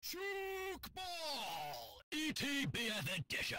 Tchoukball! ETBF edition!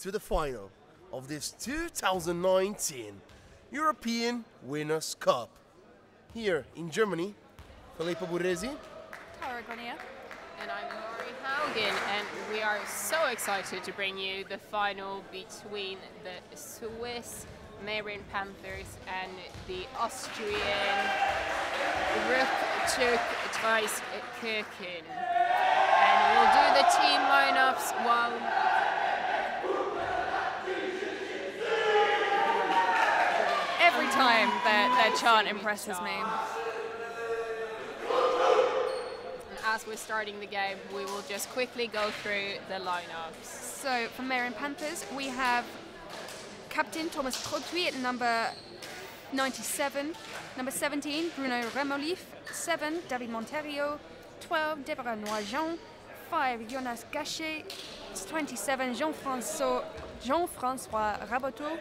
To the final of this 2019 European Winners' Cup. Here in Germany, Filippo Burresi, Tara Grenier, and I'm Laurie Haugen, and we are so excited to bring you the final between the Swiss Meyrin Panthers and the Austrian RuckTchouk Traiskirchen. And we'll do the team lineups while every time their chant impresses me. And as we're starting the game, we will just quickly go through the lineups. So from Meyrin Panthers, we have Captain Thomas Produit at number 97, number 17, Bruno Remolif, 7, David Monterio, 12, Deborah Noijean, 5, Jonas Gachet, 27, Jean-François Raboteau,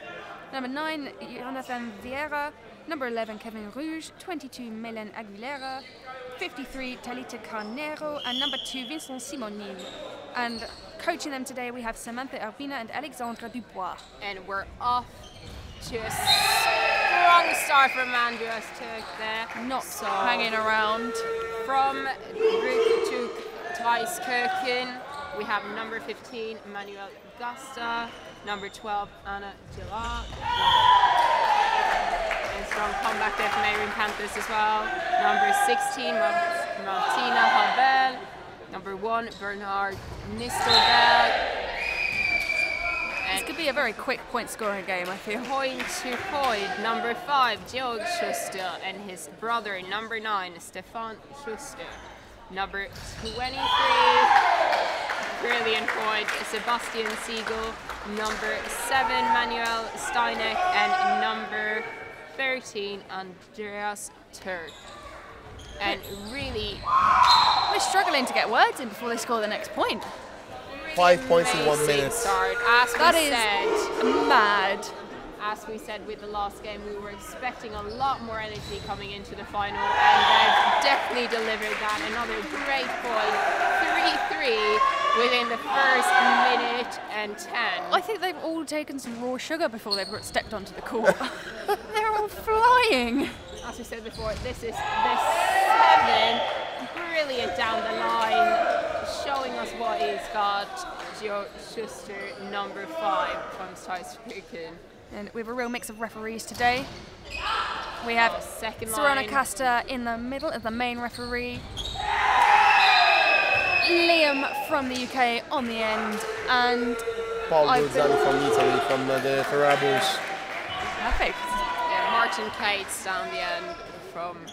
number 9, Jonathan Vieira, number 11, Kevin Rouge, 22, Meyrin Aguilera, 53, Talita Carnero, and number 2, Vincent Simonin. And coaching them today, we have Samantha Urbina and Alexandre Dubois. And we're off to a strong start from Andreas Turk there. Not so hanging around. From RuckTchouk Traiskirchen, we have number 15, Manuel Gasta, number 12, Anna Gillard. And strong comeback there from Meyrin Panthers as well. Number 16, Martina Havel. Number 1, Bernard Nistelberg. This could be a very quick point-scoring game, I feel. Point to point, number 5, Georg Schuster, and his brother, number 9, Stefan Schuster. Number 23, brilliant point, Sebastian Siegel. Number 7, Manuel Steineck, and number 13, Andreas Turk. And really, we're struggling to get words in before they score the next point. 5 points in 1 minute. Start. That is mad. As we said with the last game, we were expecting a lot more energy coming into the final, and they've definitely delivered that. Another great point, 3-3 within the first minute and 10. I think they've all taken some raw sugar before they've stepped onto the court. They're all flying. As we said before, this is the 7, brilliant down the line, showing us what he's got. Joe Schuster, number 5 from Traiskirchen. And we have a real mix of referees today. We have Serena Casta in the middle as the main referee. Liam from the UK on the end, and Paul Bolzani from Italy, from the Ferrables. Perfect. Yeah, Martin Cates down the end from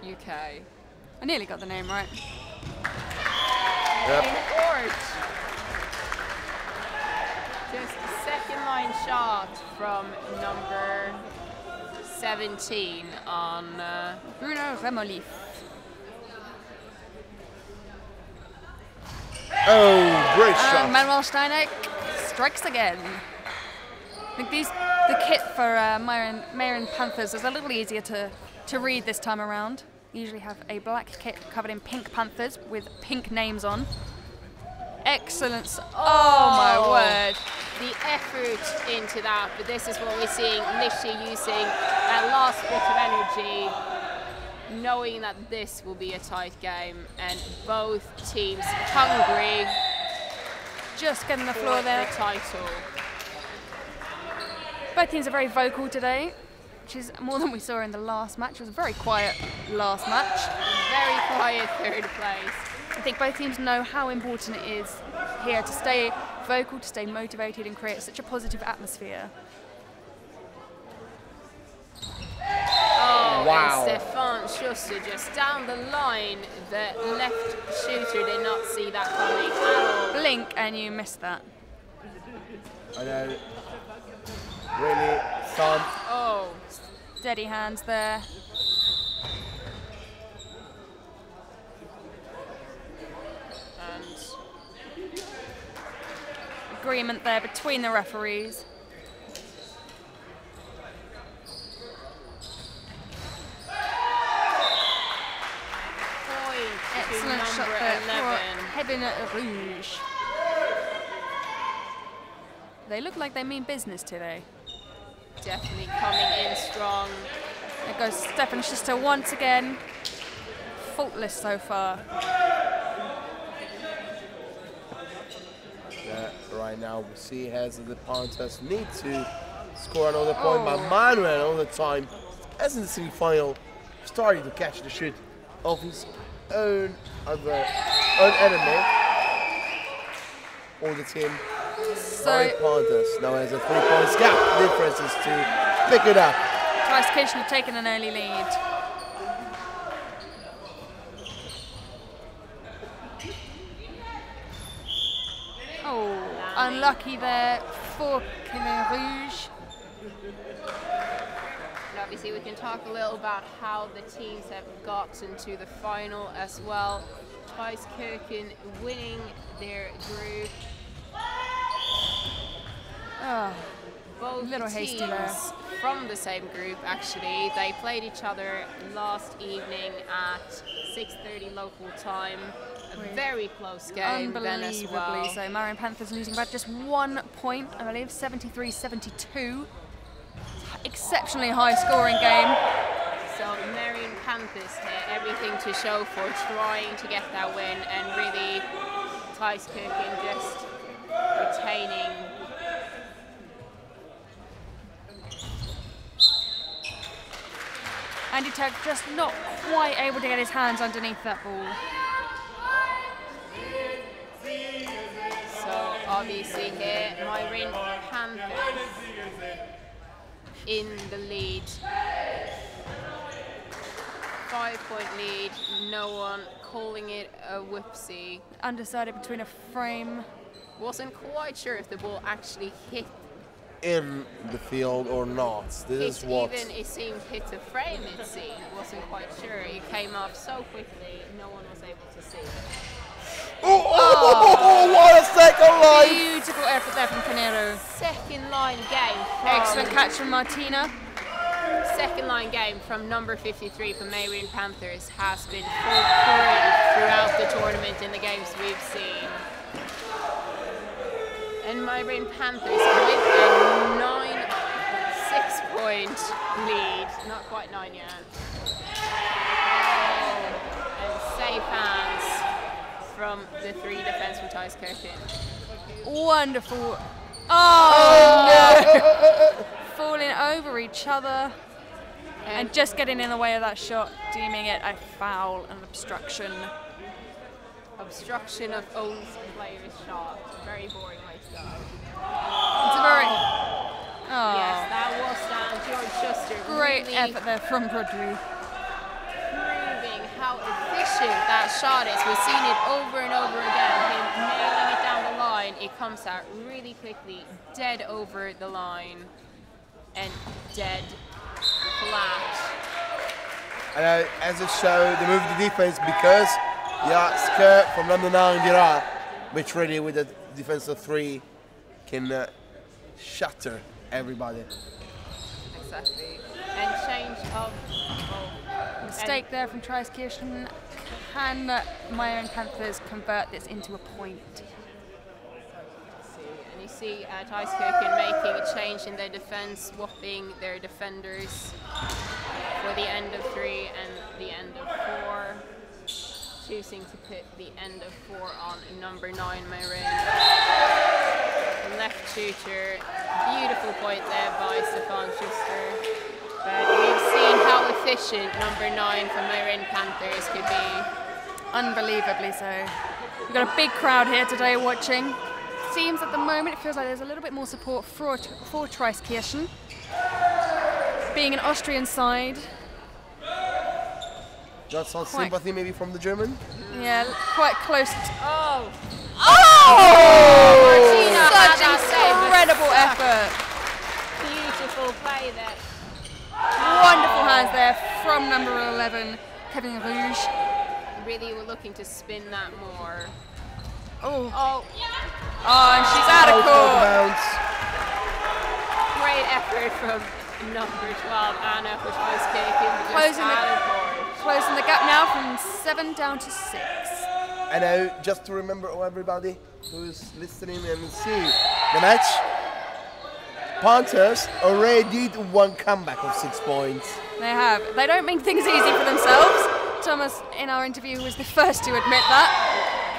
UK. I nearly got the name right. Yep. Just a second line shot from number 17 on Bruno Remolif. Oh, great shot. And Manuel Steineck strikes again. I think these The kit for Meyrin Panthers is a little easier to read this time around. You usually have a black kit covered in pink Panthers with pink names on. Excellent. Oh my word. The effort into that, but this is what we're seeing, literally using that last bit of energy, knowing that this will be a tight game, and both teams hungry. Just getting the floor there. The title. Both teams are very vocal today, which is more than we saw in the last match. It was a very quiet last match. Very quiet third place. I think both teams know how important it is here to stay vocal, to stay motivated and create such a positive atmosphere. Oh, wow. And Stefan Schuster just down the line. The left shooter did not see that coming at all. Blink and you missed that. I know. Really, Sam. Oh. Steady hands there. And agreement there between the referees. Excellent shot there for Hebin Rouge. They look like they mean business today. Definitely coming in strong. There goes Stefan Schuster once again. Faultless so far. Right now we see as the Panthers need to score another point, but Manuel all the time, as in the semi-final, starting to catch the shoot of his own enemy, or the team. So Panthers now has a 3 points gap. The difference is to pick it up. Traiskirchen have taken an early lead. Oh, unlucky there for Hebin Rouge. And obviously we can talk a little about how the teams have gotten to the final as well. Traiskirchen winning their group. Oh, Both little hasty teams there. from the same group actually. They played each other last evening at 6:30 local time. A very close game then as Unbelievably well. so. Meyrin Panthers losing by just 1 point, I believe, 73-72. Exceptionally high scoring game. So Meyrin Panthers here, everything to show for trying to get that win, and really Traiskirchen just retaining. Andy Tchouk just not quite able to get his hands underneath that ball. So obviously here, Meyrin Panthers in the lead. 5-point lead, no one calling it a whoopsie. Undecided between a frame. Wasn't quite sure if the ball actually hit. In the field or not. This is what. Even it seemed hit a frame, it seemed. Wasn't quite sure. It came off so quickly, no one was able to see. Oh, what a second line! Beautiful effort there from Pinero. Second line game. Excellent catch from Martina. Second line game from number 53 for Meyrin Panthers has been foolproof throughout the tournament in the games we've seen. And Meyrin Panthers with a 6-point lead. Not quite 9 yet. Oh, and safe hands from the 3 defense from Traiskirchen. Wonderful. Oh, no. Falling over each other and just getting in the way of that shot, deeming it a foul and obstruction. Obstruction of own player's shot. Very boring way to go. It's a very... Oh. Yes, that was down George Schuster. Great really effort there from Rodri. proving how efficient that shot is. We've seen it over and over again. Him nailing it down the line. It comes out really quickly, dead over the line, and dead flat. And as it showed, they moved the defense because Skirt from London Dira, which really with the defense of 3 can shatter everybody. Exactly. And change of... Mistake there from Traiskirchen. Can Meyrin Panthers convert this into a point? And you see Traiskirchen making a change in their defense, swapping their defenders for the end of 3 and the end of 4. Choosing to put the end of 4 on number 9, Meyrin. Left shooter. Beautiful point there by Stefan Schuster. But we've seen how efficient number 9 for Meyrin Panthers could be. Unbelievably so. We've got a big crowd here today watching. Seems at the moment it feels like there's a little bit more support for Traiskirchen. Being an Austrian side. Got some sympathy maybe from the German? Yeah, quite close to... Oh! Martina, such incredible effort. Beautiful play there. Wonderful hands there from number 11, Kevin Rouge. Really were looking to spin that more. Oh, Oh, and she's out of court. great effort from number 12, Anna, which was kicking out of court. Closing the gap now from 7 down to 6. And now, just to remember everybody who's listening and see the match, Panthers already did one comeback of 6 points. They have. They don't make things easy for themselves. Thomas, in our interview, was the first to admit that.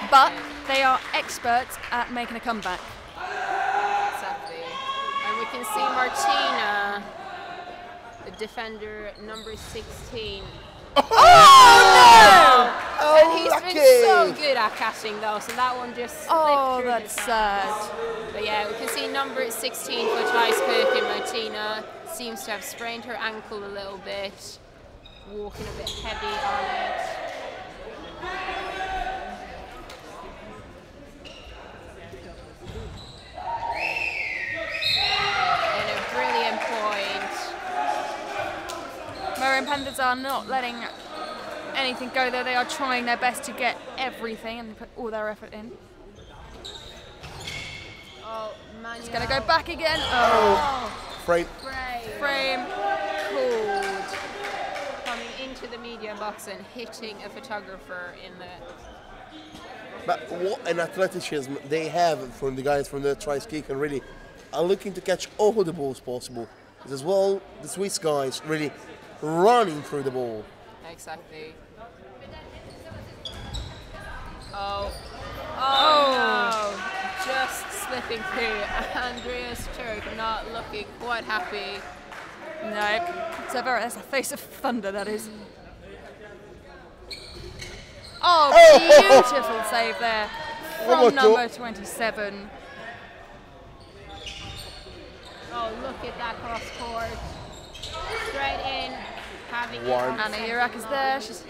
But they are experts at making a comeback. Exactly. And we can see Martina, the defender, number 16. Oh, no! And he's lucky. been so good at catching though, so that one just slipped Oh, through that's the sad. cracks. But yeah, we can see number 16 for Traiskirchen, Martina, seems to have sprained her ankle a little bit, walking a bit heavy on it. And a brilliant point. Meyrin Panthers are not letting anything go there. They are trying their best to get everything and put all their effort in. Oh, Manuel. It's going to go back again. Oh, Frame. frame called. Coming into the media box and hitting a photographer in the... But what an athleticism they have from the guys from the Traiskirchen, really are looking to catch all the balls possible. As well, the Swiss guys really running through the ball. Exactly. Oh. Oh no. Just slipping through. Andreas Turk not looking quite happy. Nope. That's a face of thunder, that is. Oh, beautiful save there from number 27. Oh, look at that cross court. Straight in. Having it One. Anna Jurak is there. She's...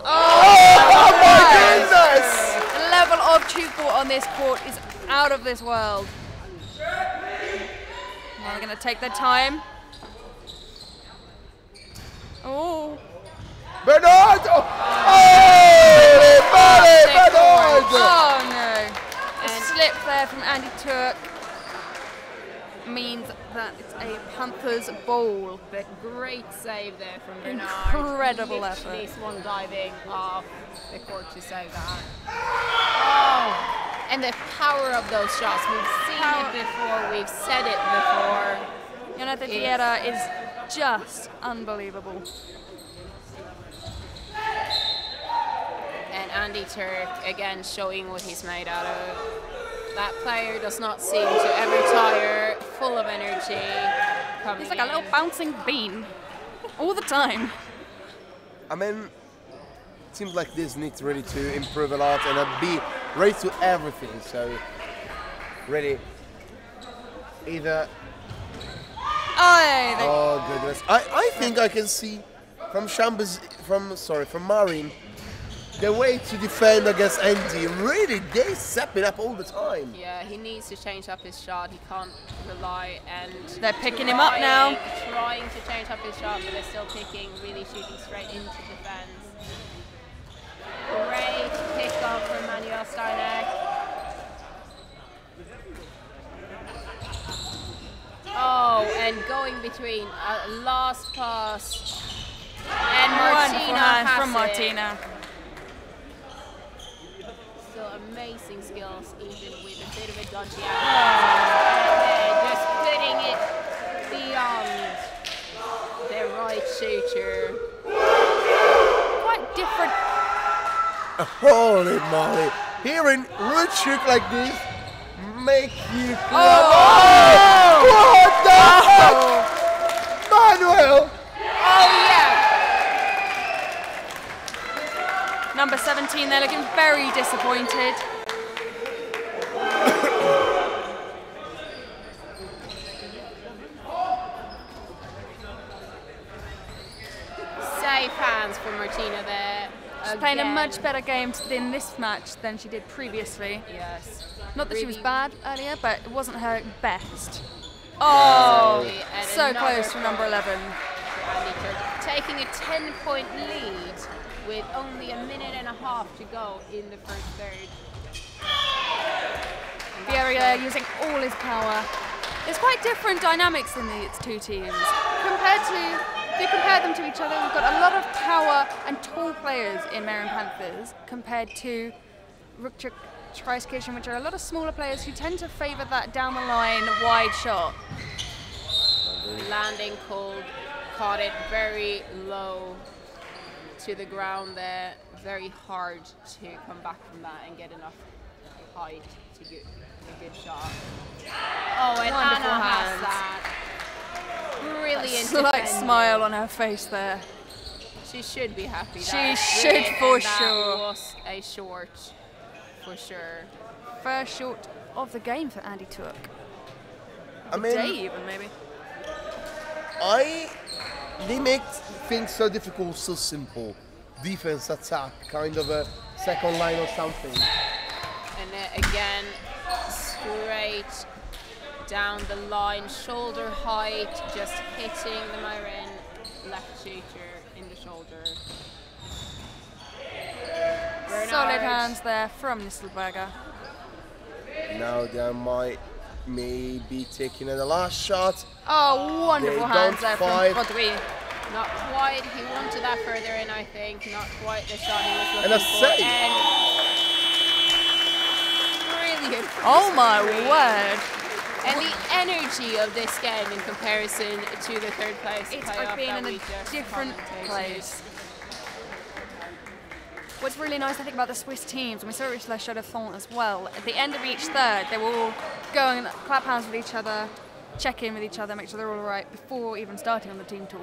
Oh my goodness! The level of Tchoukball on this court is out of this world. Now they're going to take their time. Oh. Bernard! Oh, Bernard! Oh no. A slip there from Andy Turk means that it's a Panthers ball. But great save there from Bernard. Incredible Literally effort. swan diving off the court to save that. Oh, and the power of those shots. We've seen it before. We've said it before. Jonathan Vieira is just unbelievable. And Andy Turk again showing what he's made out of. That player does not seem to ever tire, full of energy. He's like a little bouncing bean all the time. I mean, it seems like this needs really to improve a lot and be ready to everything. So, ready. Either. Oh goodness! I think I can see from Meyrin the way to defend against Andy. Really, they stepping up all the time. Yeah, he needs to change up his shot. He can't rely and they're picking him up now. Trying to change up his shot, but they're still picking, really shooting straight into defense. Great pick up from Manuel Steineck. Oh, and going between a last pass and Wonderful Martina hand has from it. Martina. Still amazing skills, even with a bit of a dodgy angle. Just putting it beyond the right shooter. Quite different. Holy moly. Hearing RuckTchouk like this make you Oh! What the heck? Manuel! Oh yeah! Number 17, they're looking very disappointed. Safe hands for Martina there. She's playing a Again. much better game in this match than she did previously. Yes. Not that she was Really- bad earlier, but it wasn't her best. Oh, Exactly, and so another close for number point 11. for Andy Turk, taking a 10-point lead with only a minute and a half to go in the first third. And that's Vieira using all his power. There's quite different dynamics in these two teams. If you compare them to each other, we've got a lot of power and tall players in Meyrin Panthers compared to RuckTchouk, Traiskirchen, which are a lot of smaller players who tend to favour that down the line wide shot. landing cold, caught it very low to the ground there. Very hard to come back from that and get enough height to get a good shot. Oh, and Wonderful Anna has hands. that. Brilliant Slight defending. smile on her face there. She should be happy. She That's should brilliant, for and that sure. was a short, for sure. First short of the game for Andy Turk. I Day mean, even maybe. they make things so difficult, so simple. Defense, attack, kind of a second line or something. And again, straight down the line, shoulder height, just hitting the Meyrin left shooter in the shoulder. Solid Bernard. hands there from Nistelberger. Now they might maybe taking the last shot. Oh, wonderful They hands don't there from fight. Rodri. Not quite. He wanted that further in, I think. Not quite the shot he was looking And a for. save. And brilliant. Oh my word. And the energy of this game in comparison to the third place It's playoff like being that in we a just different commentated. place. What's really nice, I think, about the Swiss teams, and we saw it with Chaux-de-Fonds as well, at the end of each third, they were all going and clap hands with each other, check in with each other, make sure they're all right before even starting on the team talk.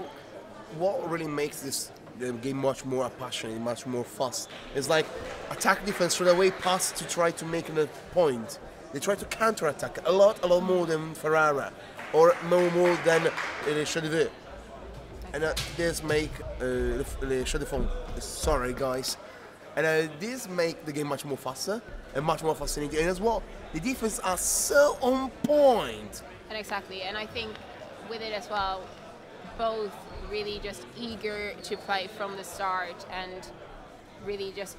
What really makes this game much more passionate, much more fast, is like attack defense straight away pass to try to make a point. They try to counter-attack a lot more than Ferrara, or more than Chaux-de-Fonds. And this make Chaux-de-Fonds, sorry guys, and this make the game much more faster and much more fascinating. And as well, the defense are so on point. And exactly, and I think with it as well, both really just eager to play from the start and really just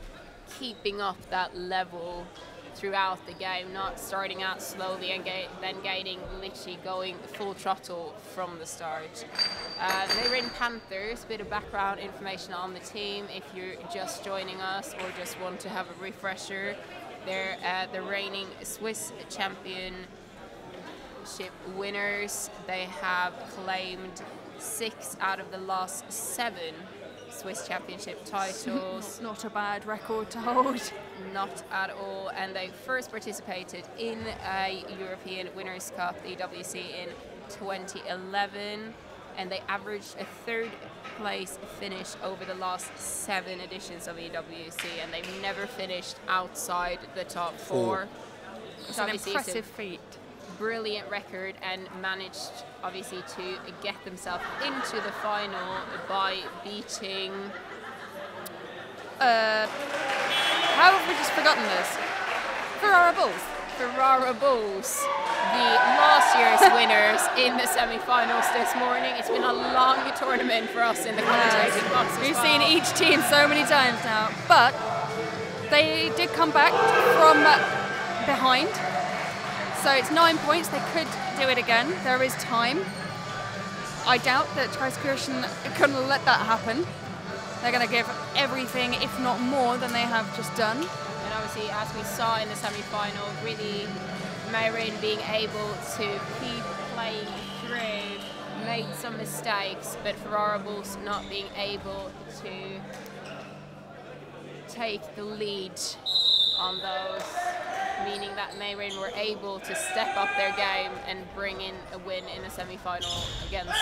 keeping up that level throughout the game, not starting out slowly and then literally going full throttle from the start. Meyrin Panthers, a bit of background information on the team if you're just joining us or just want to have a refresher. They're the reigning Swiss championship winners. They have claimed 6 out of the last 7 Swiss championship titles. Not a bad record to hold. Not at all. And they first participated in a European Winners' Cup, the EWC, in 2011. And they averaged a 3rd place finish over the last 7 editions of EWC. And they've never finished outside the top 4. It's an impressive feat. Brilliant record, and managed obviously to get themselves into the final by beating How have we just forgotten this? Ferrara Bulls, the last year's winners in the semi-finals this morning. It's been a long tournament for us in the commentating box as We've well. seen each team so many times now, but they did come back from behind. So it's 9 points. They could do it again. There is time. I doubt that Traiskirchen couldn't let that happen. They're going to give everything, if not more, than they have just done. And obviously, as we saw in the semi-final, really Meyrin being able to keep playing through, made some mistakes, but Ferrarables not being able to take the lead on those, meaning that Meyrin were able to step up their game and bring in a win in the semi-final against them.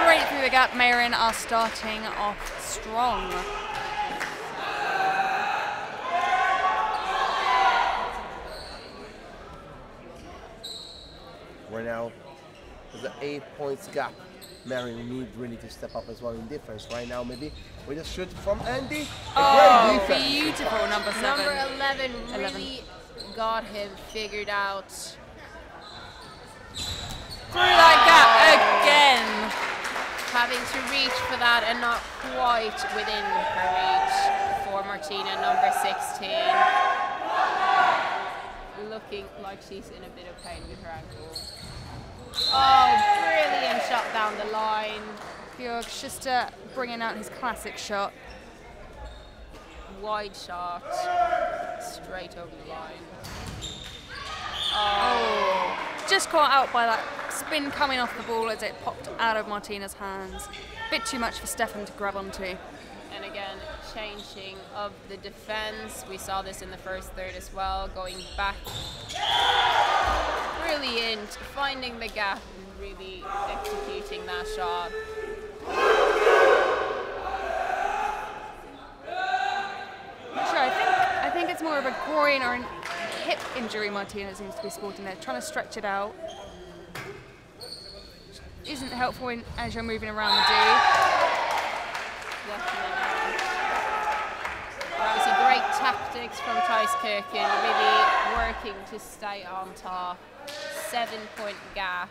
Straight through the gap, Meyrin are starting off strong. Right now, there's an 8 points gap. Meyrin need really to step up as well in defense. Right now, maybe we just shoot from Andy. Oh, great defense. beautiful number 7. Number 11 really got him figured out. Through that gap again. Having to reach for that and not quite within her reach for Martina, number 16. Looking like she's in a bit of pain with her ankle. Oh, brilliant shot down the line. Georg Schuster bringing out his classic shot. Wide shot, straight over the line. Oh, just caught out by that spin coming off the ball as it popped out of Martina's hands. Bit too much for Stefan to grab onto. And again, changing of the defense. We saw this in the first third as well, going back. Brilliant, finding the gap and really executing that shot. Sure, I think it's more of a groin or a hip injury Martina seems to be sporting there, trying to stretch it out. Isn't helpful as you're moving around the D. Definitely. Obviously great tactics from Traiskirchen, really working to stay on top. 7-point gap.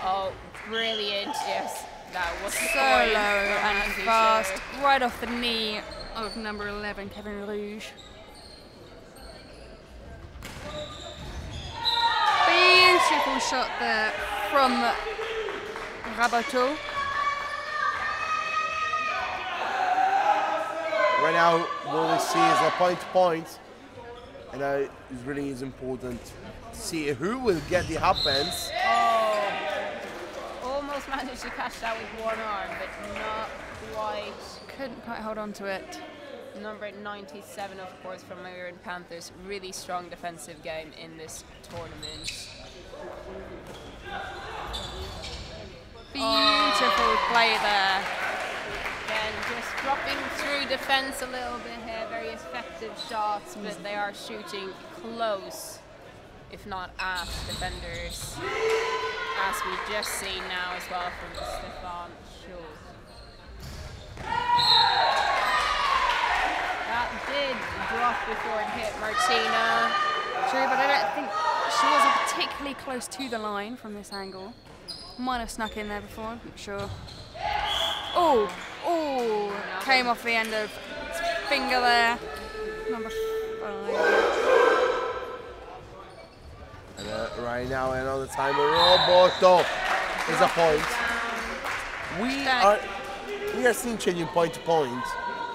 Oh, brilliant, yes. That was So low and fast, right off the knee of number 11, Kevin Rouge. Beautiful shot there from Rabateau. Right now, what we see is a point-to-point, and it really is important to see who will get the happens. Oh, almost managed to catch that with one arm, but not quite. Couldn't quite hold on to it. Number 97, of course, from Meyrin Panthers. Really strong defensive game in this tournament. Beautiful play there. Again, just dropping through defense a little bit here. Very effective shots, but they are shooting close, if not at defenders. As we've just seen now as well from Stefan Schultz. That did drop before it hit Martina. True, but I don't think she wasn't particularly close to the line from this angle. Might have snuck in there before, I'm not sure. Oh, oh, came off the end of his finger there. Number 5. And right now, another time, Roboto is a point. We are seeing changing point to point.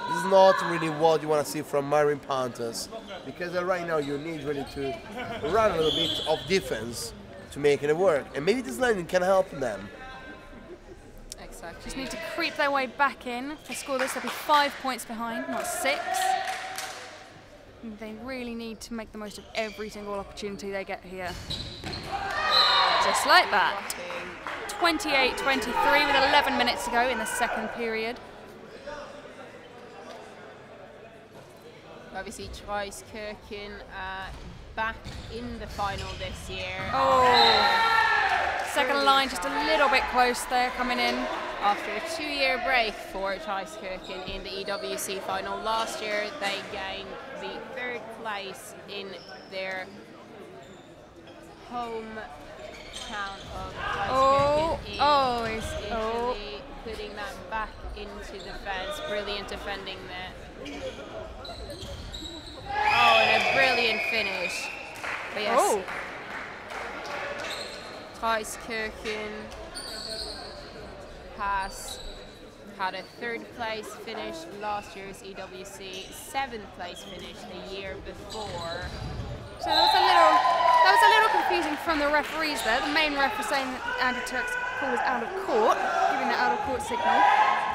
This is not really what you want to see from Meyrin Panthers, because right now you need really to run a little bit of defense to make it work, and maybe this landing can help them. Exactly. Just need to creep their way back in. If they score this, they'll be 5 points behind, not 6. They really need to make the most of every single opportunity they get here. Just like that. 28-23 with 11 minutes to go in the second period. Obviously, Traiskirchen back in the final this year. Oh, second line just a little bit close there coming in. After a 2-year break for Traiskirchen in the EWC final last year, they gained the 3rd place in their home town of Traiskirchen in Italy, putting that back into defense. Brilliant defending there. Oh, and a brilliant finish. But yes. Traiskirchen has had a 3rd place finish last year's EWC, 7th place finish the year before. So that was a little confusing from the referees there. The main ref was saying that Andy Turk's call was out of court, giving the out of court signal.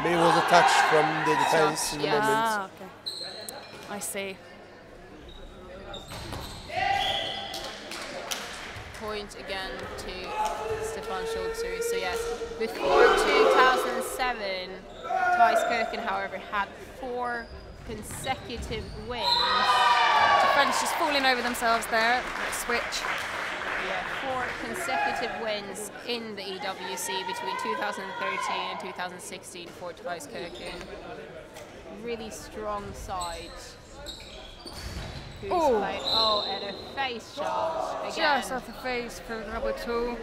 Maybe it was a touch from the defense in the moment. Ah, okay. I see. Point again to Stefan Schulzer. So yes, before 2007, Traiskirchen, however, had 4 consecutive wins. Defense just falling over themselves there. Switch. Yeah, 4 consecutive wins in the EWC between 2013 and 2016 for Traiskirchen. Really strong side. Who's played? Oh, and a face shot again. Just off the face for number 2.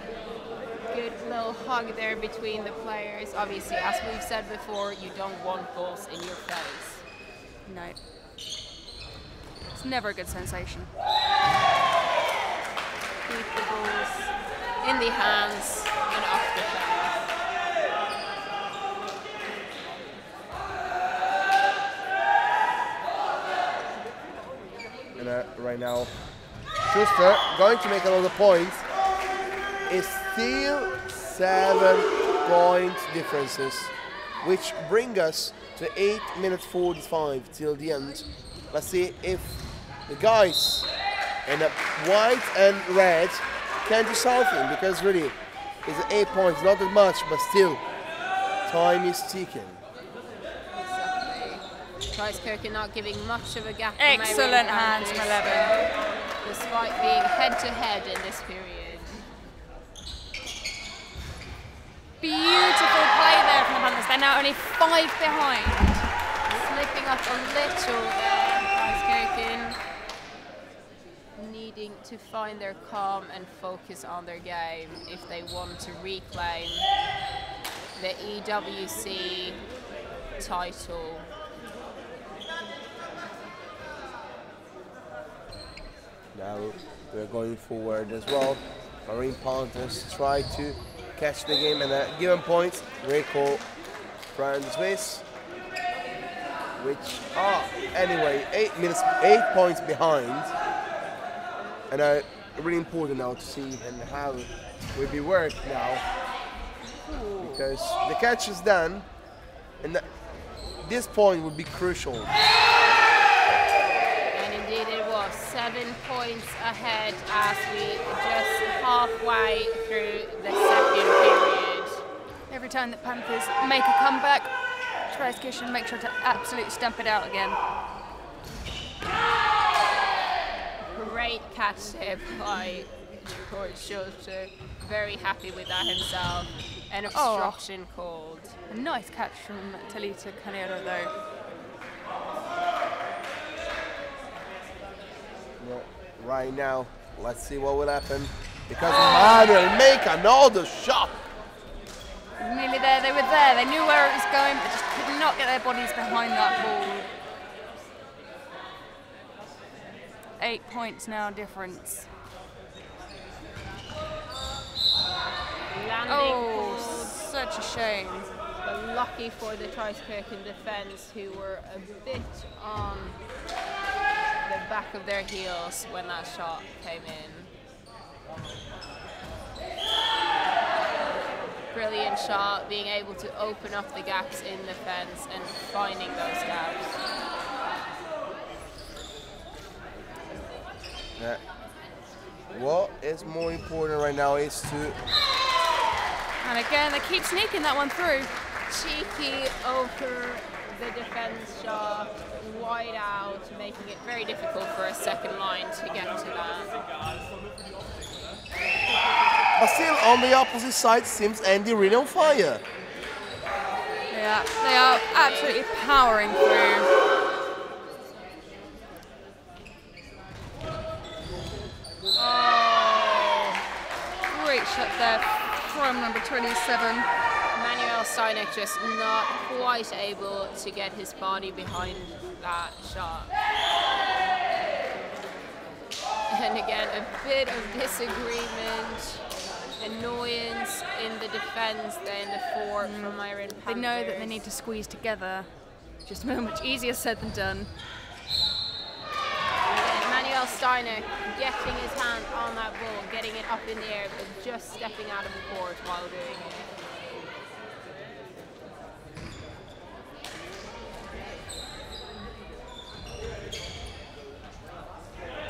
Good little hug there between the players. Obviously, as we've said before, you don't want balls in your face. No. It's never a good sensation. Keep the balls in the hands and off the face. And right now, Schuster going to make another point. It's still 7-point differences, which bring us to 8 minutes 45 till the end. Let's see if the guys in the white and red can do something, because really it's 8 points, not that much, but still time is ticking. Traiskirchen not giving much of a gap. Excellent hands from 11. Despite being head-to-head in this period. Beautiful play there from the Panthers. They're now only 5 behind. Slipping up a little there, Traiskirchen. Needing to find their calm and focus on their game if they want to reclaim the EWC title. Now we're going forward as well. Marine Panthers try to catch the game and give them points. Great call from the Swiss, which are anyway 8 points behind, and really important now to see and how will be worked now, because the catch is done, and this point would be crucial. 7 points ahead as we just halfway through the 2nd period. Every time that Panthers make a comeback, Traiskirchen make sure to absolutely stamp it out again. Great catch there by George Schulzer. Very happy with that himself. An obstruction called. A nice catch from Talita Canero though. Right now, let's see what will happen, because Meyrin make another shot. Nearly there, they were there, they knew where it was going, but just could not get their bodies behind that ball. 8 points now difference. Landing such a shame. But lucky for the Traiskirchen defense, who were a bit on the back of their heels when that shot came in. Brilliant shot, being able to open up the gaps in the fence and finding those gaps. Yeah. What is more important right now is to... And again, they keep sneaking that one through. Cheeky over the defense shot, wide out, making it very difficult for a second line to get to that. But still, on the opposite side, seems Andy really on fire. Yeah, they are absolutely powering through. Oh, great shot there from number 27. Steinek just not quite able to get his body behind that shot. And again, a bit of disagreement annoyance in the defence than the four from Meyrin Panthers. They know that they need to squeeze together. Just much easier said than done. Manuel Steiner getting his hand on that ball, getting it up in the air, but just stepping out of the court while doing it.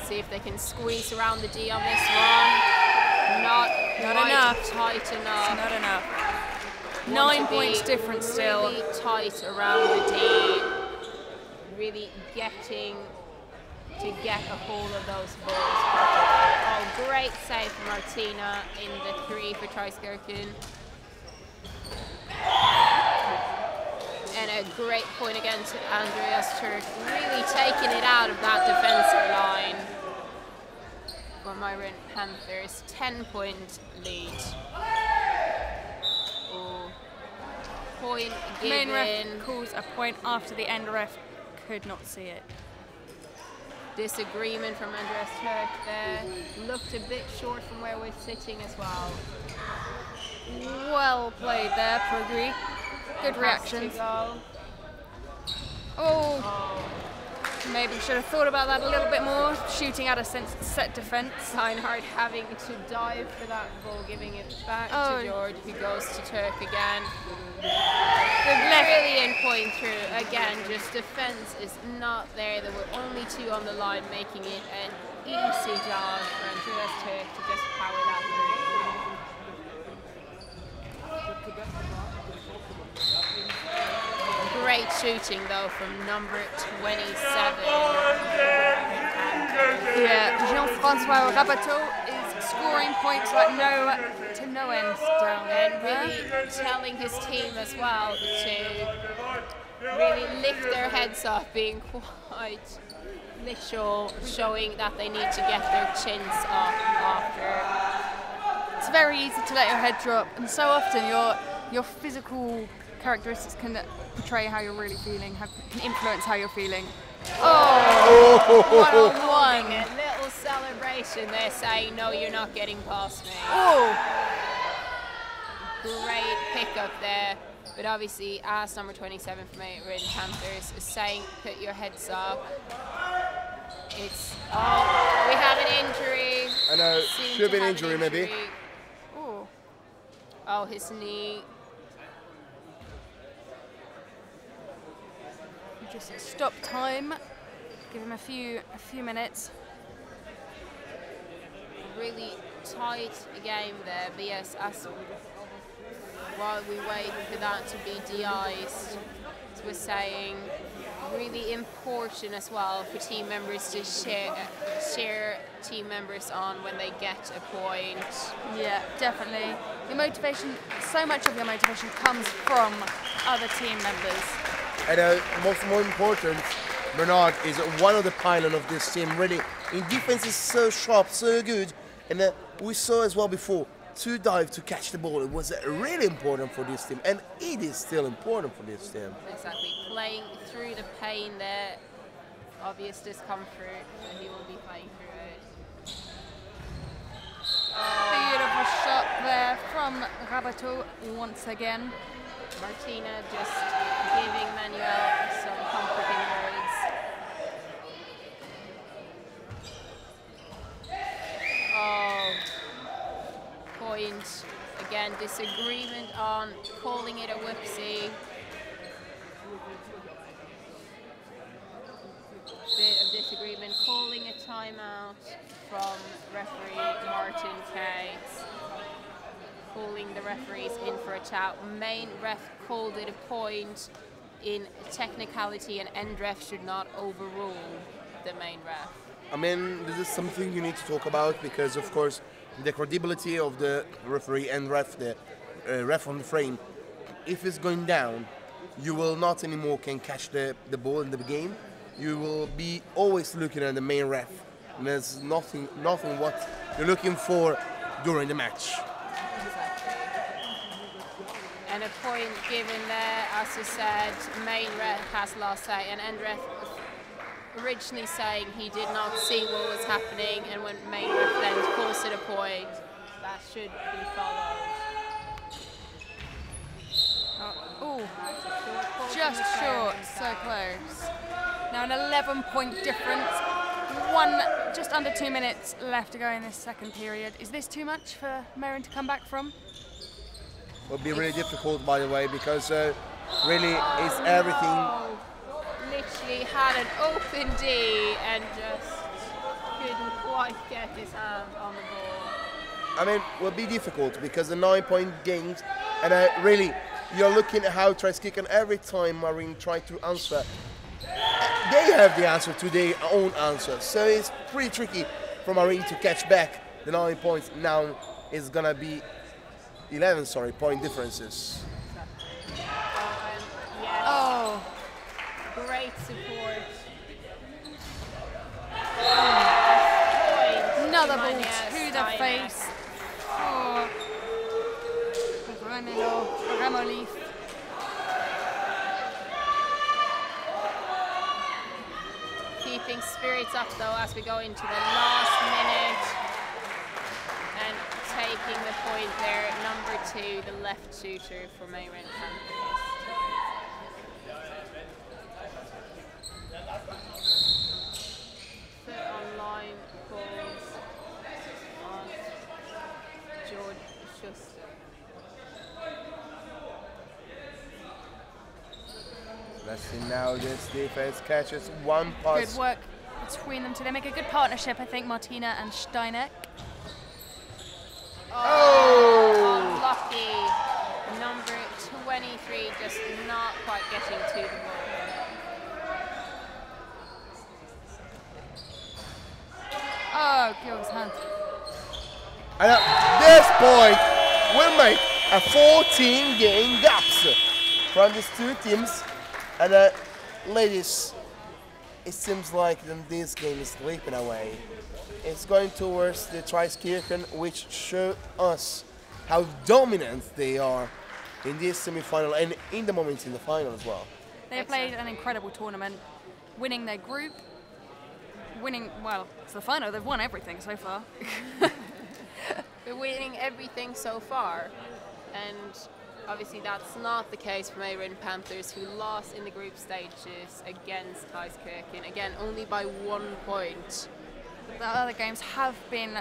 See if they can squeeze around the D on this one. Not enough. Tight enough. It's not enough. 9 points difference still. Really tight around the D. Really getting to get a hold of those balls. Oh, great save from Martina in the 3 for Traiskirchen. And a great point again to RuckTchouk, really taking it out of that defensive line. For Meyrin Panthers, 10-point lead. Oh. Point given. Main ref calls a point after the end ref could not see it. Disagreement from RuckTchouk there. Looked a bit short from where we're sitting as well. Well played there, Progree. Good reaction. Oh, maybe should have thought about that a little bit more. Shooting out a set defense. Reinhardt having to dive for that ball, giving it back to George, who goes to Turk again. Brilliant point through. Again, just defense is not there. There were only 2 on the line, making it an easy job for RuckTchouk to just power that through. Great shooting though from number 27. Yeah, Jean-Francois Rabateau is scoring points like to no end down and really telling his team as well to really lift their heads up, being quite literal, showing that they need to get their chins up after. It's very easy to let your head drop, and so often your physical characteristics can portray how you're really feeling, can influence how you're feeling. Oh, one-on-one. A little celebration there, saying, no, you're not getting past me. Oh. Great pickup there. But obviously, as number 27 from Meyrin Panthers is saying, put your heads up. It's, we have an injury. I know, should be an injury maybe. Oh, his knee. Just stop time. Give him a few minutes. Really tight game there. But yes, while we wait for that to be de-iced, as we're saying, really important as well for team members to share team members on when they get a point. Yeah, definitely. Your motivation, so much of your motivation comes from other team members. And more important, Bernard is one of the pylons of this team. Really, in defense is so sharp, so good. And we saw as well before, to dive to catch the ball. It was really important for this team, and it is still important for this team. Exactly, playing through the pain there, obvious discomfort, and he will be playing through it. Beautiful shot there from Rabateau once again. Martina just giving Manuel some comforting words. Point. Again, disagreement on calling it a whoopsie. Bit of disagreement, calling a timeout from referee Martin Cates. Calling the referees in for a chat. Main ref called it a point in technicality, and end ref should not overrule the main ref. I mean, this is something you need to talk about because, of course, the credibility of the referee and ref, the ref on the frame, if it's going down, you will not anymore can catch the ball in the game. You will be always looking at the main ref. And there's nothing what you're looking for during the match. And a point given there, as you said, main ref has lost sight, and end ref originally saying he did not see what was happening, and when main ref then calls it a point, that should be followed. Oh, just short, so close. Now an 11-point difference. Just under 2 minutes left to go in this second period. Is this too much for Meyrin to come back from? It would be really difficult, by the way, because really it's everything. Literally had an open D and just couldn't quite get his hand on the ball. I mean, it would be difficult because the 9-point gains, and really, you're looking at how Traiskirchen every time Meyrin try to answer. They have the answer to their own answer, so it's pretty tricky for Meyrin to catch back the 9 points. Now it's gonna be 11, point differences. Yes. Oh, Great support. another ball to the face for Remolif. Keeping spirits up though as we go into the last minute and taking the point there, number 2, the left shooter for Meyrin Panthers. Foot on line calls on George Schuster. Let's see now, this defense catches one pass. Good work between them two. They make a good partnership, I think, Martina and Steineck. Unlucky. Number 23 just not quite getting to the ball. Oh, Gil's hand. And at this point, we'll make a 14-game gaps from these two teams. And ladies, it seems like this game is slipping away. It's going towards the Traiskirchen, which show us how dominant they are in this semi-final and in the moment in the final as well. They have played an incredible tournament, winning their group, well, it's the final, they've won everything so far. They're winning everything so far, and obviously that's not the case for Meyrin Panthers, who lost in the group stages against Traiskirchen, again only by 1 point. The other games have been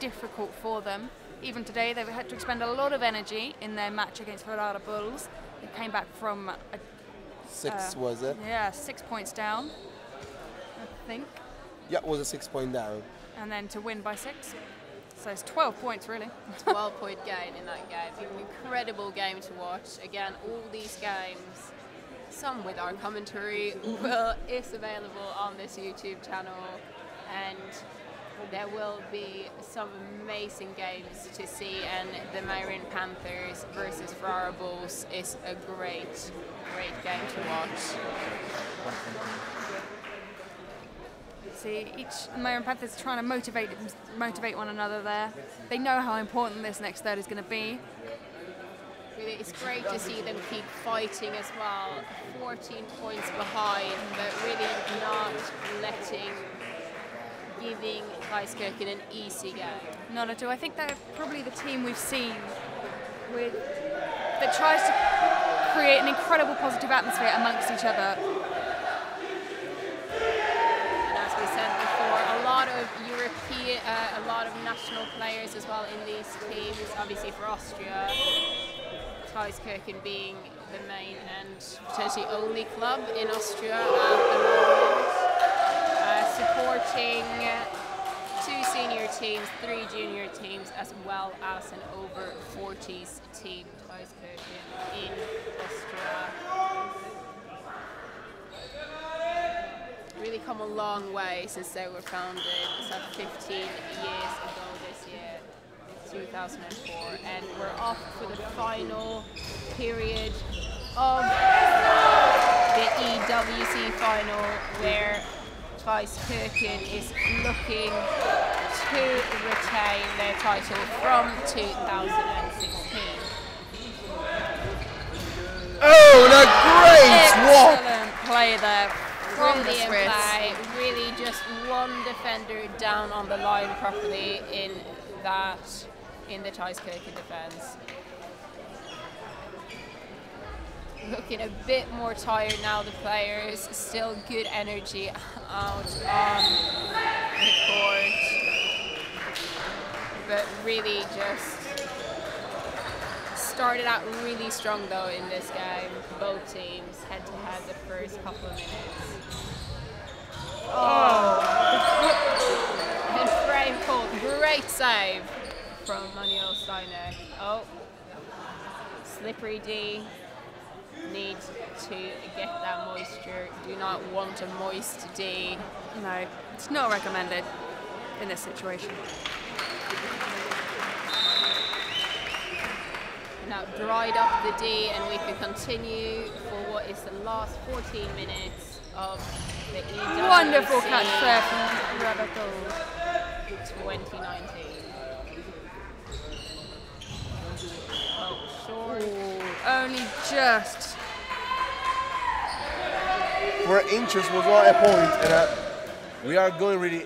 difficult for them. Even today they've had to expend a lot of energy in their match against Ferrara Bulls. They came back from 6 was it? Yeah, 6 points down, I think. Yeah, it was a 6-point down. And then to win by 6. So it's 12 points really. 12-point gain in that game. An incredible game to watch. Again, all these games, some with our commentary, is available on this YouTube channel, and there will be some amazing games to see, and the Meyrin Panthers versus Ferrara Bulls is a great game to watch. See, each Meyrin Panthers trying to motivate one another there. They know how important this next third is going to be. Really, it's great to see them keep fighting as well. 14 points behind, but really not giving Traiskirchen an easy game. Not at all. I think they're probably the team we've seen that tries to create an incredible positive atmosphere amongst each other. A lot of national players as well in these teams, obviously for Austria, Traiskirchen being the main and potentially only club in Austria at the moment, supporting 2 senior teams, 3 junior teams, as well as an over 40s team, Traiskirchen in Austria. Really come a long way since they were founded. It's 15 years ago this year, 2004, and we're off for the final period of the EWC final, where Traiskirchen is looking to retain their title from 2016. Oh, and a great swap! Excellent play there. Brilliant play, really just one defender down on the line properly in that in the Traiskirchen defense. Looking a bit more tired now, the players. Still good energy out on the court. But really just started out really strong though in this game. Both teams head to head the first couple of minutes. Oh! And frame called. Great save from Manuel Steineck. Oh, slippery D. Need to get that moisture. Do not want a moist D. No, it's not recommended in this situation. Now dried up the D, and we can continue for what is the last 14 minutes of the EWC. Wonderful catch there from Roberto. 2019. Oh, short. Ooh, only just. 4 inches was not a point, and we are going really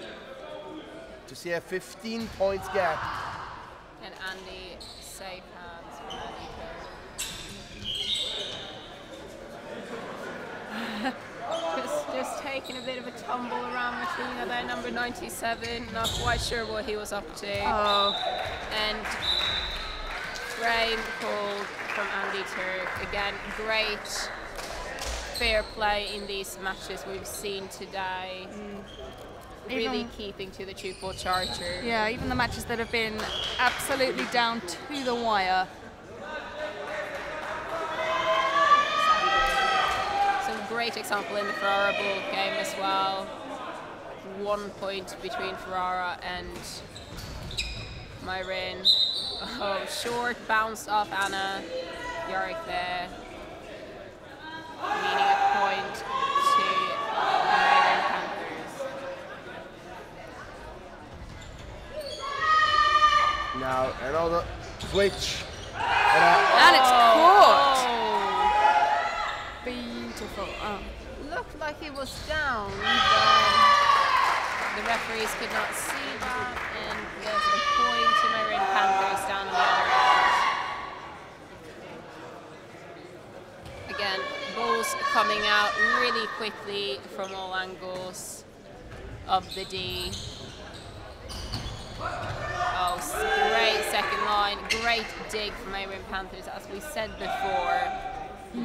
to see a 15 points gap. And Andy, safe hands from Andy. Just taking a bit of a tumble around Martina there, number 97. Not quite sure what he was up to. Oh. And frame called from Andy Turk. Again, great fair play in these matches we've seen today. Really keeping to the Tchoukball charter. Yeah, even the matches that have been absolutely down to the wire. Some great example in the Ferrara Bull game as well. 1 point between Ferrara and Meyrin. Oh, short, bounced off Anna Jarek there. Meaning a point to Meyrin Panthers. Now another switch. And it's caught. Beautiful. Oh. Looked like he was down, but the referees could not see that, and there's a point to Meyrin Panthers down the other end. Again, balls coming out really quickly from all angles of the D. Oh, great second line, great dig from Meyrin Panthers, as we said before.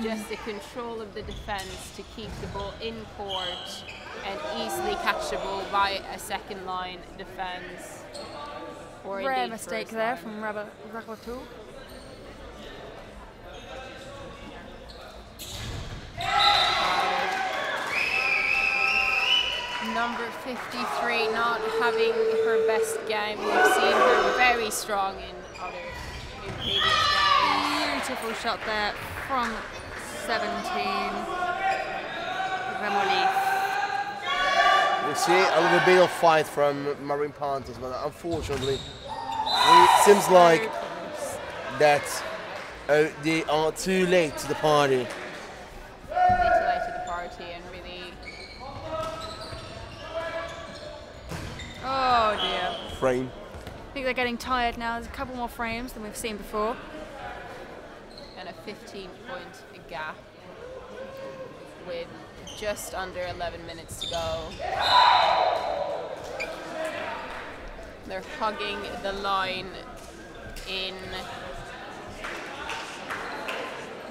Just the control of the defense to keep the ball in court and easily catchable by a second line defense. Or Rare mistake there from RuckTchouk. Number 53 not having her best game. We've seen her very strong in previous games. Beautiful shot there from 17. Remolif. We see a little bit of fight from Meyrin Panthers, but unfortunately, it seems like that they are too late to the party. And really, Oh dear. Frame. I think they're getting tired now. There's a couple more frames than we've seen before. and a 15-point gap with just under 11 minutes to go. They're hugging the line in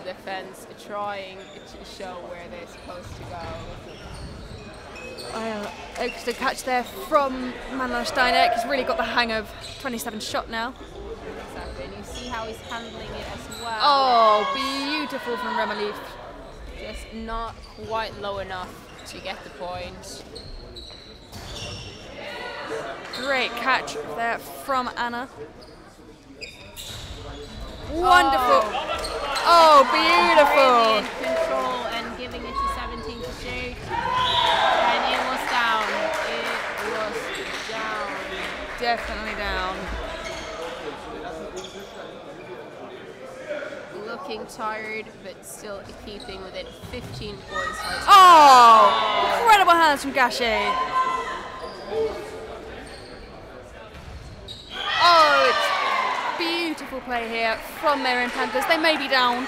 defense, trying to show where they're supposed to go. The catch there from Manuel Steineck. He's really got the hang of 27 shot now. Exactly, and you see how he's handling it as well. Oh, beautiful from Remolif. Just not quite low enough to get the point. Great catch there from Anna. Wonderful. Oh, beautiful. Really in control and giving it to 17 to shoot. And it was down. It was down. Definitely down. Looking tired, but still keeping within 15 points. Oh, incredible hands from Gachet. Oh, it's beautiful play here from Meyrin Panthers. They may be down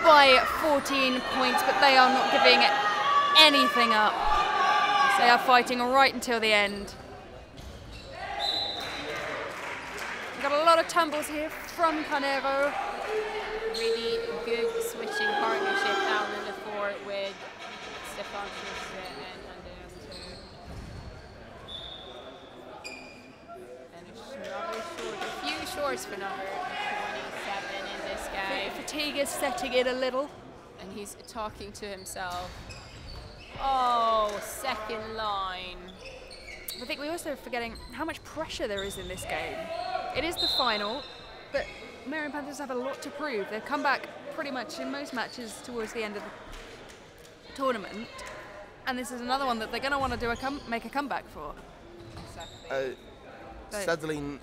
by 14 points, but they are not giving anything up. They are fighting right until the end. We've got a lot of tumbles here from Carnero. Really good switching partnership down in the fort with Stefan and Andreas too. And another short, a few shorts for number 27 in this game. Fatigue is setting in a little. And he's talking to himself. Oh, second line. I think we're also forgetting how much pressure there is in this game. It is the final, but Meyrin Panthers have a lot to prove. They've come back pretty much in most matches towards the end of the tournament, and this is another one that they're going to want to do make a comeback for. Exactly. Sadly,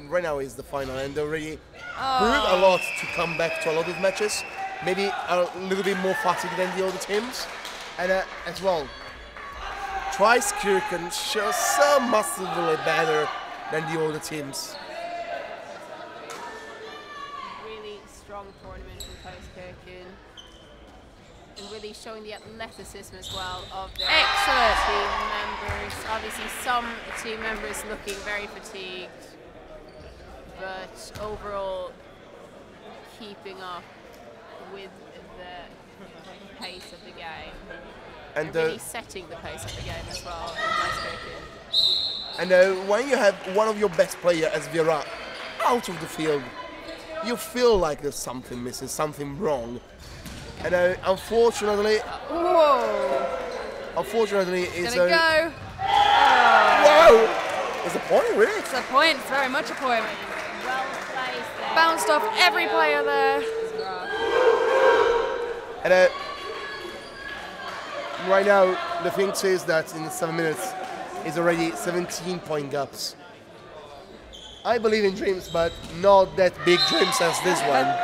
right now is the final, and they already proved a lot to come back to a lot of matches. Maybe a little bit more fatigue than the other teams, and as well, Traiskirchen shows so massively better than the other teams. Really strong tournament from Traiskirchen, and really showing the athleticism as well of their team members. Obviously, some team members looking very fatigued, but overall keeping up with the pace of the game. And really setting the pace of the game as well. And when you have one of your best players as Vera out of the field, you feel like there's something missing, something wrong. And unfortunately, It's gonna go. Whoa! It's a point, really? It's a point. It's very much a point. Well placed there. Bounced off every player there. And right now, the thing is that in 7 minutes, is already 17 point gaps. I believe in dreams, but not that big dreams as this one. No,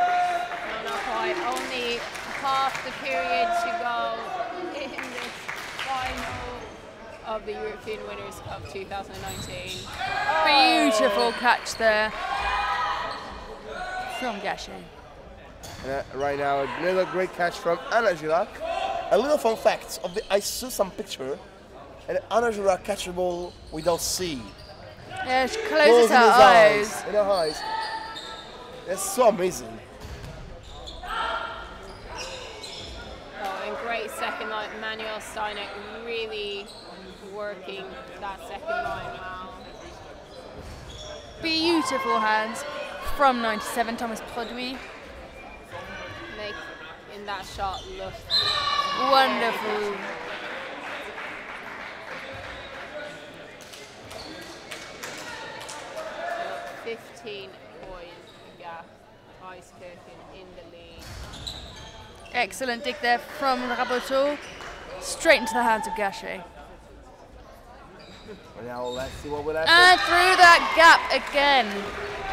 not quite. Only half the period to go in this final of the European Winners' Cup 2019. Beautiful catch there from Gachet. And right now, another great catch from Anna Girac. A little fun fact, I saw some picture, and Anna Girac catch the ball without C. Yeah, she closes her eyes. In her eyes. That's so amazing. Oh, and great second line. Manuel Steinek really working that second line well. Beautiful hands from 97, Thomas Produit. In that shot look wonderful. So 15-point gap. Traiskirchen in the lead. Excellent dig there from Raboteau. Straight into the hands of Gachet. Now let's see what will happen. And through that gap again.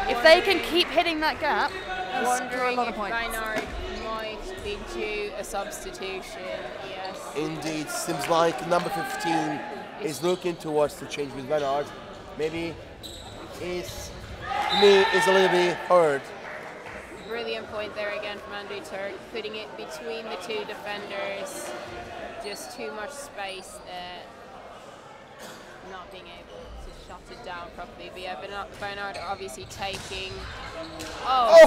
If they can keep hitting that gap, they'll score a lot of points. Reinhard might be due a substitution, yes. Indeed, seems like number 15 is looking towards to change with Reinhard. Maybe his knee is a little bit hurt. Brilliant point there again from Andrew Turk, putting it between the two defenders. Just too much space there. Not being able to shut it down properly. But yeah, Bernard obviously taking.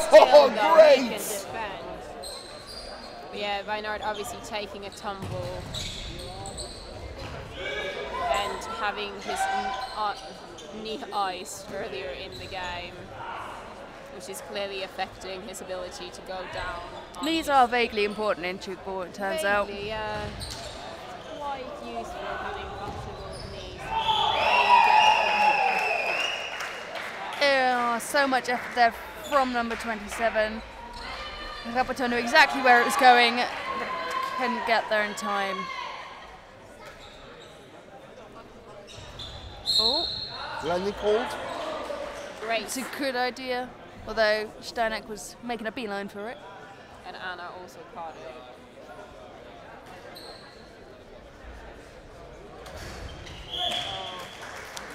Still though, great! he can defend. But yeah, Bernard obviously taking a tumble and having his knee iced earlier in the game, which is clearly affecting his ability to go down. Knees are vaguely important in Tchoukball, it turns out. Yeah. Quite useful having comfortable knees. So much effort there from number 27. Raboteau knew exactly where it was going, but couldn't get there in time. Oh. Landing cold. Great. It's a good idea, although Steinek was making a beeline for it. And Anna also caught it.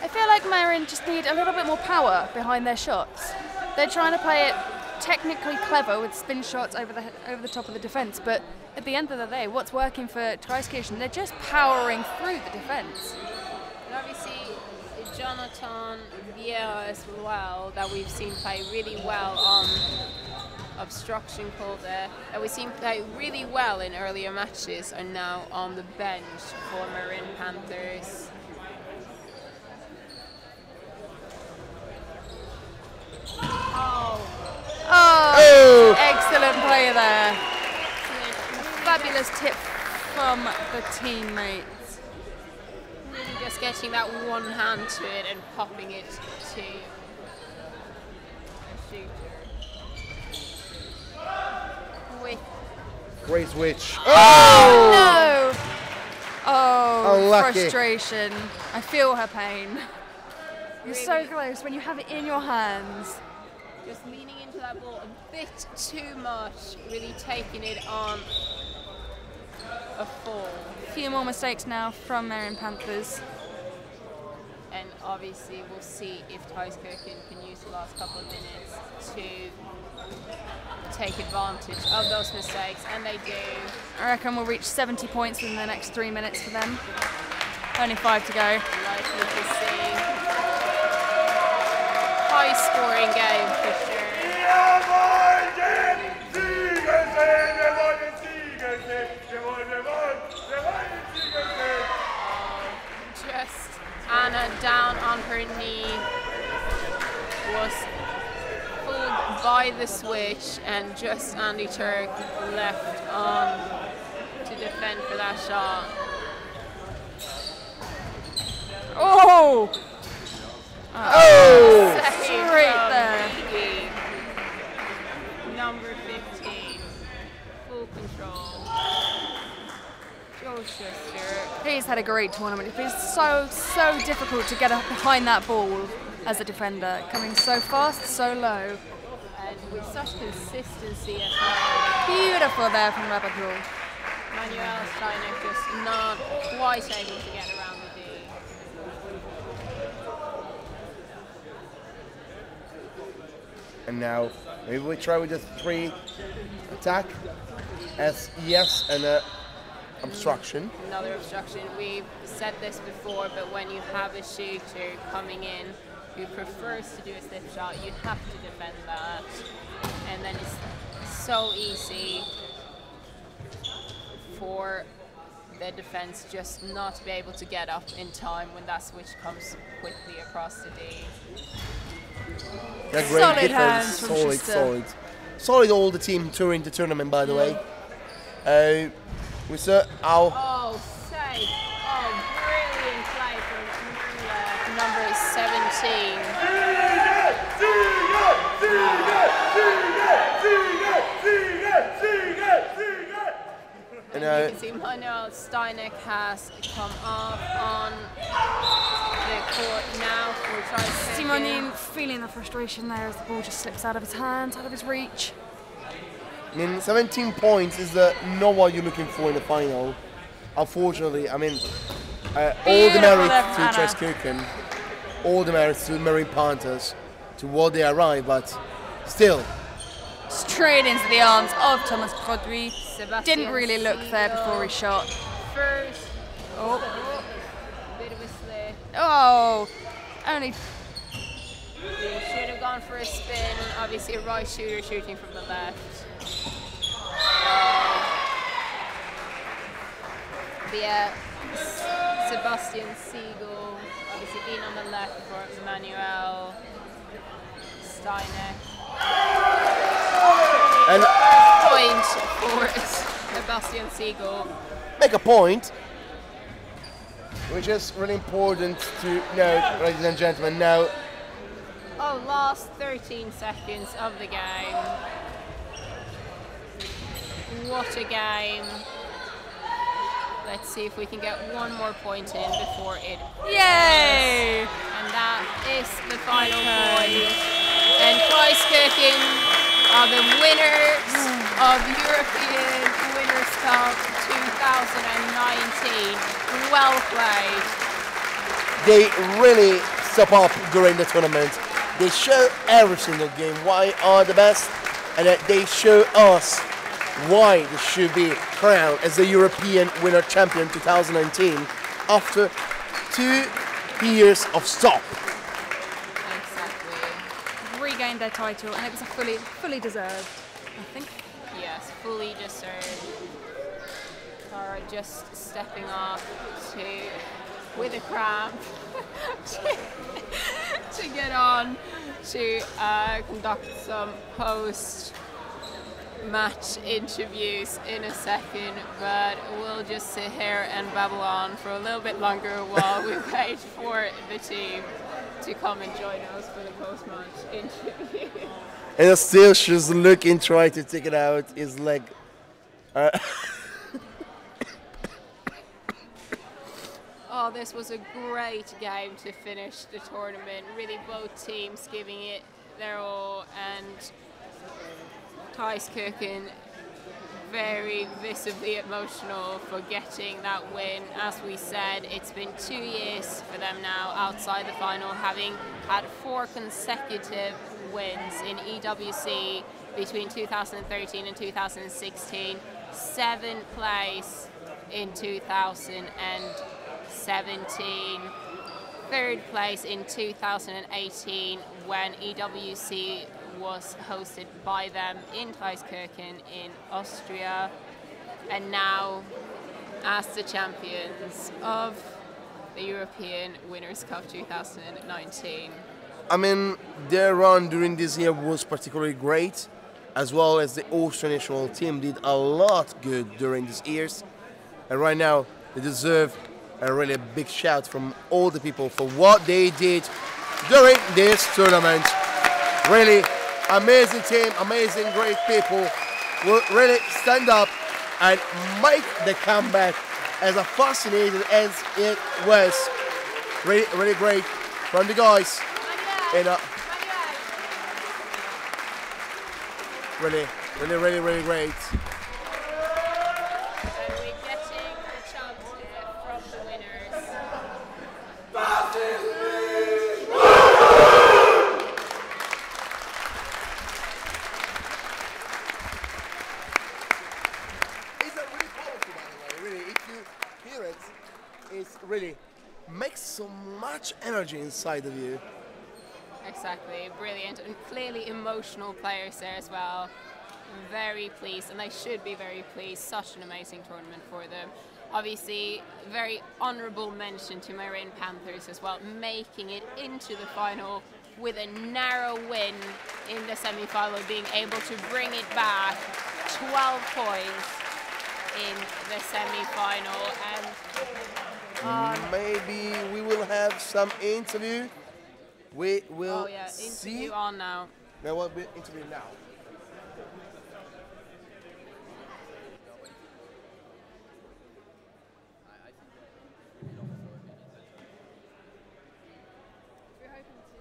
I feel like Meyrin just need a little bit more power behind their shots. They're trying to play it technically clever with spin shots over the top of the defence, but at the end of the day, what's working for Traiskirchen? They're just powering through the defence. And obviously, Jonathan Vieira as well, that we've seen play really well on obstruction call there, that we've seen play really well in earlier matches, are now on the bench for Meyrin Panthers. Oh, excellent play there. Fabulous tip from the teammates. Really just getting that one hand to it and popping it to a shooter. With Great switch. oh no! Oh, Unlucky. frustration. I feel her pain. You're so Really? close when you have it in your hands. just leaning into that ball a bit too much, really taking it on a fall. A few more mistakes now from Meyrin Panthers. And obviously we'll see if Traiskirchen can use the last couple of minutes to take advantage of those mistakes, and they do. I reckon we'll reach 70 points within the next 3 minutes for them. Only 5 to go. Likely to see high scoring game for sure. Just Anna down on her knee, was pulled by the switch, and just Andy Turk left on to defend for that shot. Oh! Oh! Second Straight from there. Iggy. Number 15, full control. Joshua Stewart. He's had a great tournament. It's so difficult to get up behind that ball as a defender. Coming so fast, so low. And with such consistency as well. Beautiful there from RuckTchouk. Manuel Steiner just not quite able to get around the D. And now maybe we try with the 3 attack as yes and a obstruction. Another obstruction. We've said this before, but when you have a shooter coming in who prefers to do a slip shot, you have to defend that. And then it's so easy for the defense just not to be able to get up in time when that switch comes quickly across the D. Yeah, great Solid defense. hands from Solid, Schuster. solid all the team touring the tournament, by the way. We saw our Oh, save. Oh, brilliant play from number 17. and, You can see Manuel Steinek has come off on the court now for Traiskirchen. Simonin feeling the frustration there as the ball just slips out of his hands, out of his reach. I mean, 17 points is not what you're looking for in the final. Unfortunately, I mean, all the merit to Anna. Traiskirchen, all the merits to Meyrin Panthers, to what they arrive, but still. Straight into the arms of Thomas Produit. Sebastian Didn't really look there before he shot. First, Oh, bit of a slip. oh, only He should have gone for a spin. Obviously, a right shooter shooting from the left. But yeah, Sebastian Siegel, obviously in on the left for Manuel Steiner. And Point for Sebastian Siegel. make a point, which is really important to note, ladies and gentlemen. Now, Oh, last 13 seconds of the game. What a game. Let's see if we can get one more point in before it. yay! And that is the final point. And Traiskirchen are the winners of European Winners' Cup 2019. Well played. they really step up during the tournament. They show every single game why are the best, and that they show us why they should be crowned as the European Winter Champion 2019 after 2 years of stop. Exactly. Regained their title, and it was a fully deserved, I think. Yes, fully deserved. Tara just stepping off with a cramp to get on to conduct some post-match interviews in a second, but we'll just sit here and babble on for a little bit longer while we wait for the team to come and join us for the post-match interview. And still she's looking, trying to take it out his leg. Oh, this was a great game to finish the tournament. Really, both teams giving it their all, and Traiskirchen very visibly emotional for getting that win. As we said, it's been 2 years for them now outside the final, having had 4 consecutive wins in EWC between 2013 and 2016, 7th place in 2017, 3rd place in 2018 when EWC was hosted by them in Traiskirchen in Austria, and now as the champions of the European Winners' Cup 2019. I mean, their run during this year was particularly great, as well as the Austrian national team did a lot good during these years, and right now they deserve a really big shout from all the people for what they did during this tournament. Really amazing team, amazing, great people will really stand up and make the comeback as fascinating as it was. Really, really great from the guys. And really great. And we're getting the chant here from the winners. It really makes so much energy inside of you. Exactly, brilliant, and clearly emotional players there as well. Very pleased, and they should be very pleased. Such an amazing tournament for them. Obviously, very honourable mention to Meyrin Panthers as well, making it into the final with a narrow win in the semi-final, being able to bring it back 12 points in the semi-final. And maybe we will have some interview. We will see. Interview on now. There will be interview now. We're hoping to do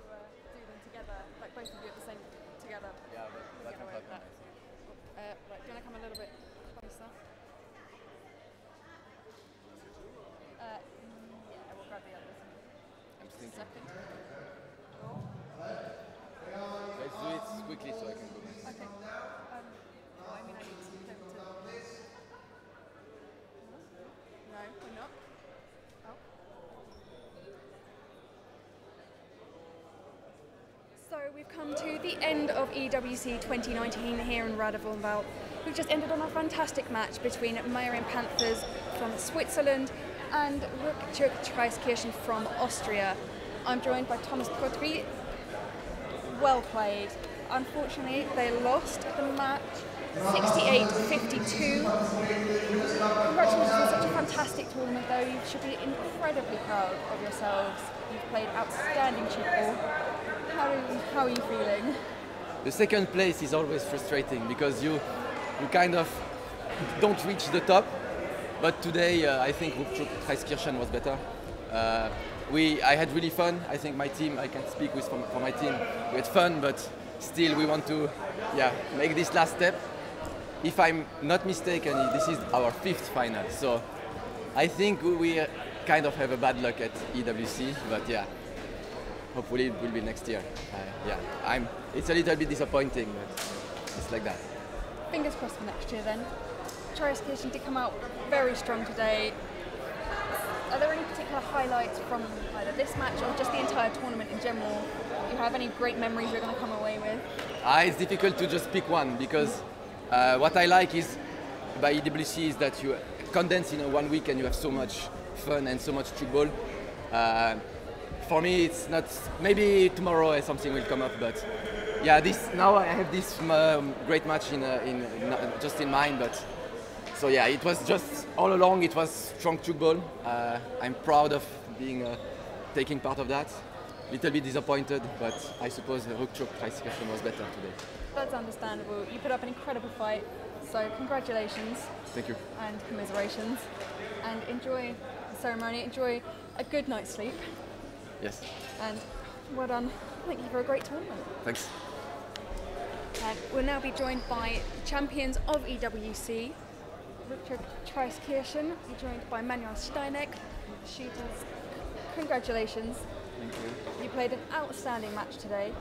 them together, like both of you at the same together. Yeah, but that can happen. Right, do you want to come a little bit closer? Yeah, we'll grab the others. I'm thinking. Second. Let's do it quickly so I can go next. Okay. I mean, I need to go to. No, we're not. Oh. So we've come to the end of EWC 2019 here in Radevormwald. We've just ended on a fantastic match between Meyrin Panthers from Switzerland and RuckTchouk Traiskirchen from Austria. I'm joined by Thomas Protry. Well played. Unfortunately, they lost the match 68-52. Congratulations on such a fantastic tournament, though. You should be incredibly proud of yourselves. You've played outstanding Tchoukball. How are you feeling? The second place is always frustrating because you kind of don't reach the top. But today, I think RuckTchouk Traiskirchen was better. I had really fun. I think my team, I can speak for my team, we had fun, but still we want to make this last step. If I'm not mistaken, this is our 5th final, so I think we kind of have a bad luck at EWC, but yeah, hopefully it will be next year. It's a little bit disappointing, but it's like that. Fingers crossed for next year then. Traiskirchen did come out very strong today. Are there any particular highlights from either this match or just the entire tournament in general? Do you have any great memories you're going to come away with? It's difficult to just pick one because what I like is by EWC is that you condense in 1 week and you have so much fun and so much Tchoukball. For me, it's not. Maybe tomorrow something will come up, but yeah, now I have this great match just in mind. But so yeah, it was just all along. It was strong Tchoukball. I'm proud of being taking part of that. Little bit disappointed, but I suppose RuckTchouk Traiskirchen was better today. That's understandable. You put up an incredible fight, so congratulations. Thank you. And commiserations. And enjoy the ceremony. Enjoy a good night's sleep. Yes. And well done. Thank you for a great tournament. Thanks. We'll now be joined by the champions of EWC, RuckTchouk Traiskirchen. We're joined by Manuel Steineck, shooters. Congratulations. Thank you. You played an outstanding match today.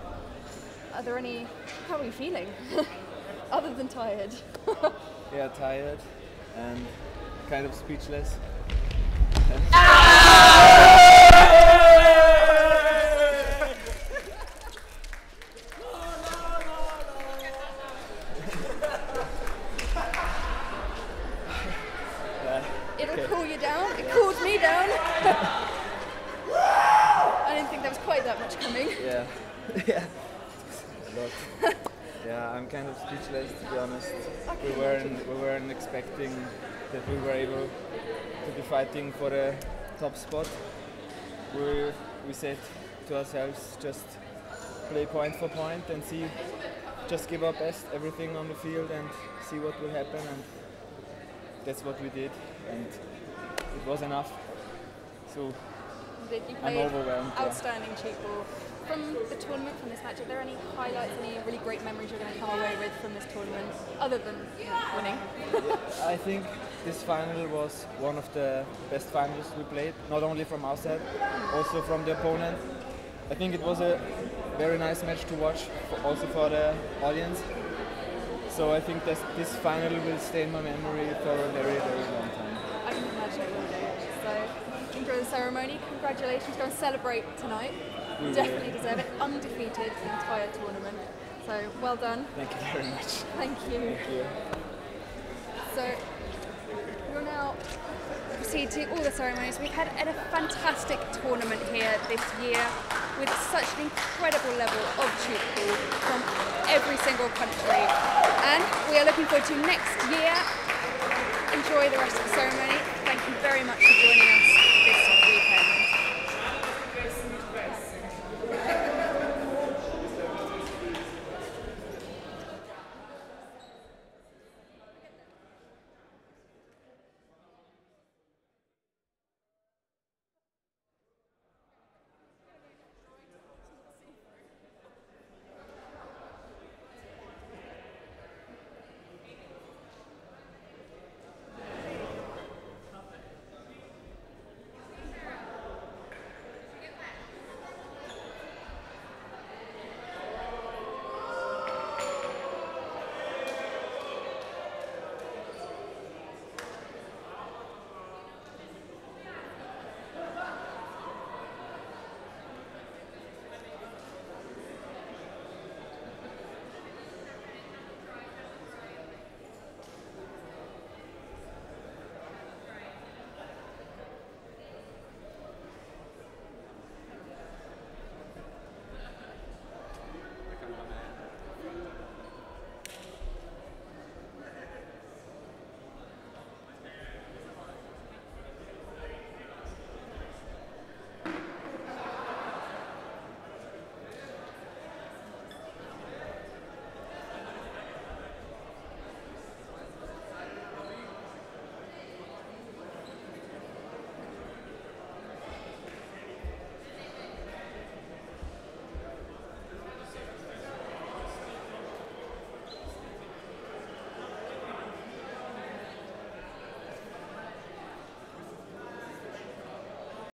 How are you feeling? Other than tired? Yeah, tired and kind of speechless. It'll cool you down. It cooled me down. I didn't think there was quite that much coming. Yeah. Yeah. A lot. Yeah, I'm kind of speechless, to be honest. We weren't expecting that we were able to be fighting for a top spot. We said to ourselves, just play point for point and see, just give our best, everything on the field and see what will happen, and that's what we did, and it was enough. So You I'm played overwhelmed. outstanding Tchoukball. From the tournament, from this match, are there any highlights, any really great memories you're going to come away with from this tournament, other than winning? I think this final was one of the best finals we played, not only from our side, also from the opponent. I think it was a very nice match to watch, also for the audience. So I think that this final will stay in my memory for a very, very long time. I can imagine it will do. So enjoy the ceremony. Congratulations. Go and celebrate tonight. You definitely deserve it. Undefeated the entire tournament. So well done. Thank you very much. Thank you. Thank you. So we'll now proceed to all the ceremonies. We've had a fantastic tournament here this year with such an incredible level of Tchoukball from every single country. And we are looking forward to next year. Enjoy the rest of the ceremony. Thank you very much for joining us.